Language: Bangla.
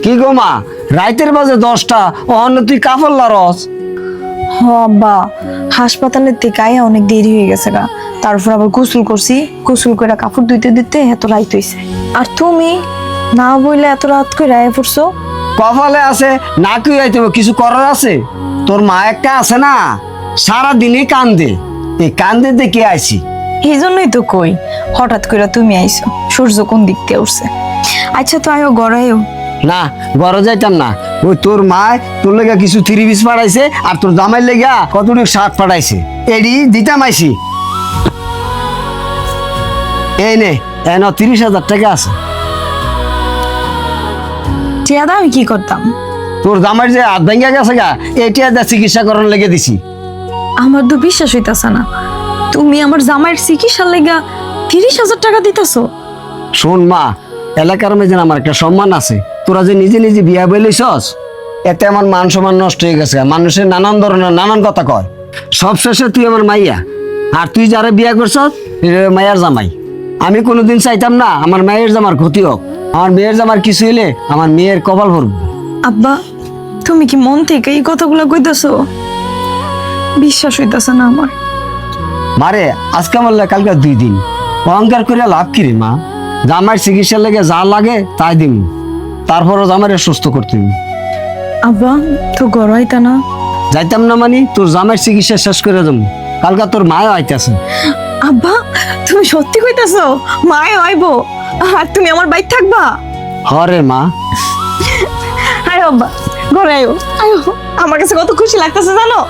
কি গো মা, রাইতের বাজে 10টা, অন্য তুই কাপড় লারস? হ আব্বা, হাসপাতালের থেকে আয়া অনেক দেরি হয়ে গেছে গা। তারপর আবার গোসল করছি, গোসল করে কাপড় ধুইতে দিতে এত রাত হইছে। আর তুমি না বইলে এত রাত করে আয়া পড়ছো। কপালে আছে না, কি হইতে কিছু করার আছে? তোর মা একটা আছে না, সারা দিনই কান্দে, এই কান্দে দেখে আইছি। এই জন্যই তো কই হঠাৎ করে তুমি আইছো, সূর্য কোন দিক দিয়ে উঠছে। আচ্ছা তো আয়ো গড়াইও। না, ঘরে যাইতাম না। ওই তোর মা তোর লেগা কিছু 3 পিস পাঠাইছে, আর তোর জামাই লেগা কতটুকু শার্ট পাঠাইছে, এডি দিতাম আইছি। এই নে, এন 30,000 টাকা আছে। টিয়াদা আমি কি করতাম? তোর জামাই যে হাত ভেঙে গেছে গা, এইটা চিকিৎসা করার লেগে দিছি। আমার তো বিশ্বাস হইতাছে না, তুমি আমার জামাইয়ের চিকিৎসার লেগা 30,000 টাকা দিতেছো। শোন মা, এলাকার মেয়েদের আমার একটা সম্মান আছে। তোরা যে নিজে নিজে বিয়া বলিসস, এতে আমার মান সম্মান নষ্ট হয়ে গেছে। মানুষের নানান ধরনের নানান কথা কয়। সব শেষে তুই আমার মাইয়া, আর তুই যারা বিয়া করছস মায়ের জামাই। আমি কোনোদিন চাইতাম না আমার মায়ের জামার ক্ষতি হোক। আমার মেয়ের জামার কিছু হইলে আমার মেয়ের কপাল ভরব। আব্বা, তুমি কি মন থেকে এই কথাগুলো কইতাছো? বিশ্বাস হইতাছে না আমার। মারে, আজকে আমার কালকে 2 দিন, অহংকার করে লাভ কি রে মা? জামার চিকিৎসার লেগে যা লাগে তাই দিম, তারপরও জামারে সুস্থ করতে হইব। আব্বা তো গড়াইতা না। যাইতাম না মানে তোর জামার চিকিৎসা শেষ করে যাবো। কালকা তোর মায়ও আইতাছে। আব্বা তুমি সত্যি কইতাছো মায় আইবো আর তুমি আমার বাইক থাকবা? হরে মা, আয় আব্বা ঘরে আয়ো আয়ো, আমার কাছে কত খুশি লাগতেছে জানো।